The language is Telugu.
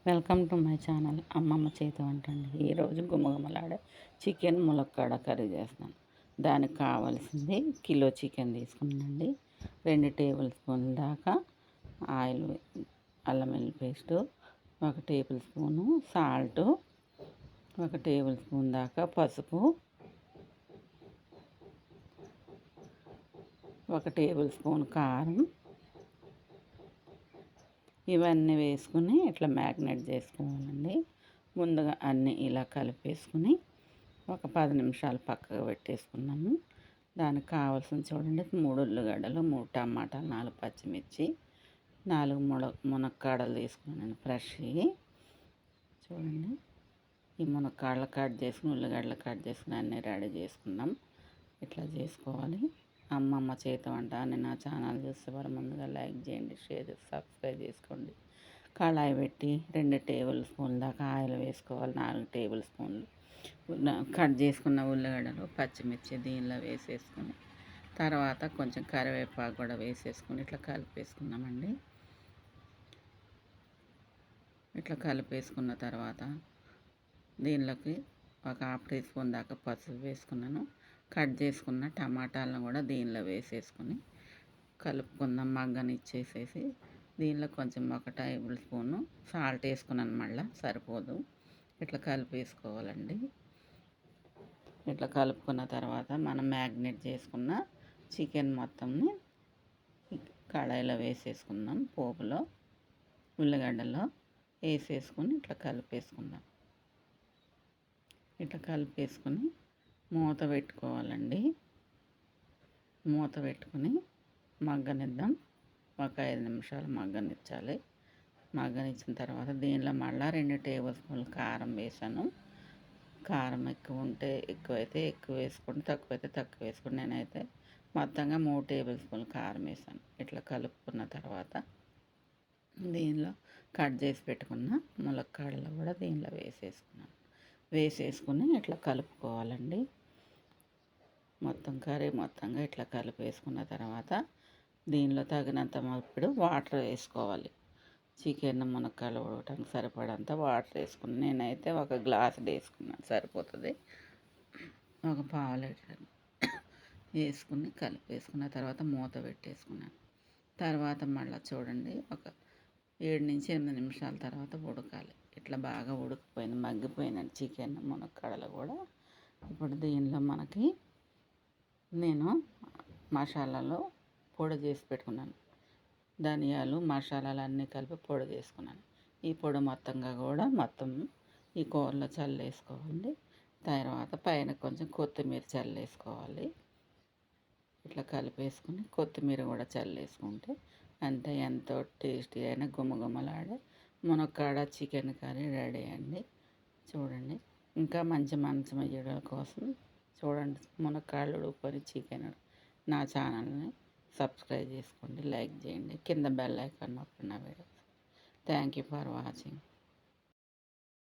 వెల్కమ్ టు మై ఛానల్ అమ్మమ్మ చేతి వంట అండి. ఈరోజు గుమగుమలాడే చికెన్ ములక్కాడ కర్రీ చేస్తాను. దానికి కావాల్సింది కిలో చికెన్ తీసుకున్నానండి. 2 టేబుల్ స్పూన్ల దాకా ఆయిల్, అల్లం వెల్లుల్లి paste, 1 table spoon salt, 1 table spoon దాకా పసుపు, 1 టేబుల్ స్పూన్ కారం, ఇవన్నీ వేసుకుని ఇట్లా మ్యాగ్నేట్ చేసుకోవాలండి. ముందుగా అన్నీ ఇలా కలిపేసుకుని ఒక 10 నిమిషాలు పక్కకు పెట్టేసుకున్నాము. దానికి కావాల్సిన చూడండి, 3 ఉల్లిగడ్డలు, 3 టమాటాలు, 4 పచ్చిమిర్చి, 4 మునక్కాడలు తీసుకున్నాను ఫ్రెష్వి. చూడండి, ఈ మునక్కాడలు కట్ చేసుకుని, ఉల్లిగడ్డలు కట్ చేసుకుని అన్నీ రెడీ చేసుకుందాం. ఇట్లా చేసుకోవాలి. అమ్మమ్మ చేతి వంట అని నా ఛానల్ చూస్తే వారు ముందుగా లైక్ చేయండి, షేర్ చేసి సబ్స్క్రైబ్ చేసుకోండి. కళాయి పెట్టి 2 టేబుల్ స్పూన్ల దాకా ఆయిల్ వేసుకోవాలి. 4 టేబుల్ స్పూన్లు కట్ చేసుకున్న ఉల్లిగడ్డలు, పచ్చిమిర్చి దీనిలో వేసేసుకొని తర్వాత కొంచెం కరివేపాకు కూడా వేసేసుకొని ఇట్లా కలిపేసుకున్నామండి. ఇట్లా కలిపేసుకున్న తర్వాత దీనిలోకి ఒక 1/2 టీ స్పూన్ దాకా పసుపు వేసుకున్నాను. కట్ చేసుకున్న టమాటాలను కూడా దీనిలో వేసేసుకొని కలుపుకుందాం. మగ్గనిచ్చేసేసి దీనిలో కొంచెం 1 టేబుల్ స్పూను సాల్ట్ వేసుకున్నాను. మళ్ళీ సరిపోదు, ఇట్లా కలిపేసుకోవాలండి. ఇట్లా కలుపుకున్న తర్వాత మనం మ్యాగ్నేట్ చేసుకున్న చికెన్ మొత్తంని కడాయిలో వేసేసుకుందాం. పోపులో ఉల్లిగడ్డలో వేసేసుకొని ఇట్లా కలిపేసుకుందాం. ఇట్లా కలిపేసుకొని మూత పెట్టుకోవాలండి. మూత పెట్టుకుని మగ్గనిద్దాం. ఒక 5 నిమిషాలు మగ్గనిచ్చాలి. మగ్గనిచ్చిన తర్వాత దీనిలో మళ్ళీ 2 టేబుల్ స్పూన్లు కారం వేసాను. కారం ఎక్కువ ఉంటే ఎక్కువైతే ఎక్కువ వేసుకోండి, తక్కువైతే తక్కువ వేసుకోండి. నేనైతే మొత్తంగా 3 టేబుల్ స్పూన్లు కారం వేసాను. ఇట్లా కలుపుకున్న తర్వాత దీనిలో కట్ చేసి పెట్టుకున్న ములక్కాడలు కూడా దీనిలో వేసేసుకుని ఇట్లా కలుపుకోవాలండి. మొత్తం కర్రీ మొత్తంగా ఇట్లా కలిపేసుకున్న తర్వాత దీనిలో తగినంత ఇప్పుడు వాటర్ వేసుకోవాలి. చికెన్ మునక్కాయలు ఉడకడానికి సరిపడంత వాటర్ వేసుకుని నేనైతే 1 గ్లాస్ వేసుకున్నాను, సరిపోతుంది. 1 పావు లీటర్ వేసుకుని కలిపేసుకున్న తర్వాత మూత పెట్టేసుకున్నాను. తర్వాత మళ్ళీ చూడండి, ఒక 7 నుంచి 8 నిమిషాల తర్వాత ఉడకాలి. ఇట్లా బాగా ఉడికిపోయింది, మగ్గిపోయిన చికెన్ మునక్కాడలు కూడా. ఇప్పుడు దీనిలో మనకి నేను మసాలాలో పొడి చేసి పెట్టుకున్నాను. ధనియాలు, మసాలాలు అన్నీ కలిపి పొడి చేసుకున్నాను. ఈ పొడి మొత్తంగా కూడా మొత్తం ఈ కూరలో చల్లేసుకోవాలి. తర్వాత పైన కొంచెం కొత్తిమీర చల్లేసుకోవాలి. ఇట్లా కలిపేసుకుని కొత్తిమీర కూడా చల్లేసుకుంటే అంతే, ఎంతో టేస్టీ అయిన గుమగుమలాడే మునక్కాడ చికెన్ కర్రీ రెడీ అండి. చూడండి, ఇంకా మంచి మంచి వీడియోల కోసం చూడండి, మునక్కాడలు ఉడుకొని చికెన్ నా ఛానల్ని సబ్స్క్రైబ్ చేసుకోండి, లైక్ చేయండి, కింద బెల్ ఐకాన్ నొక్కండి నా videos. Thank you for watching.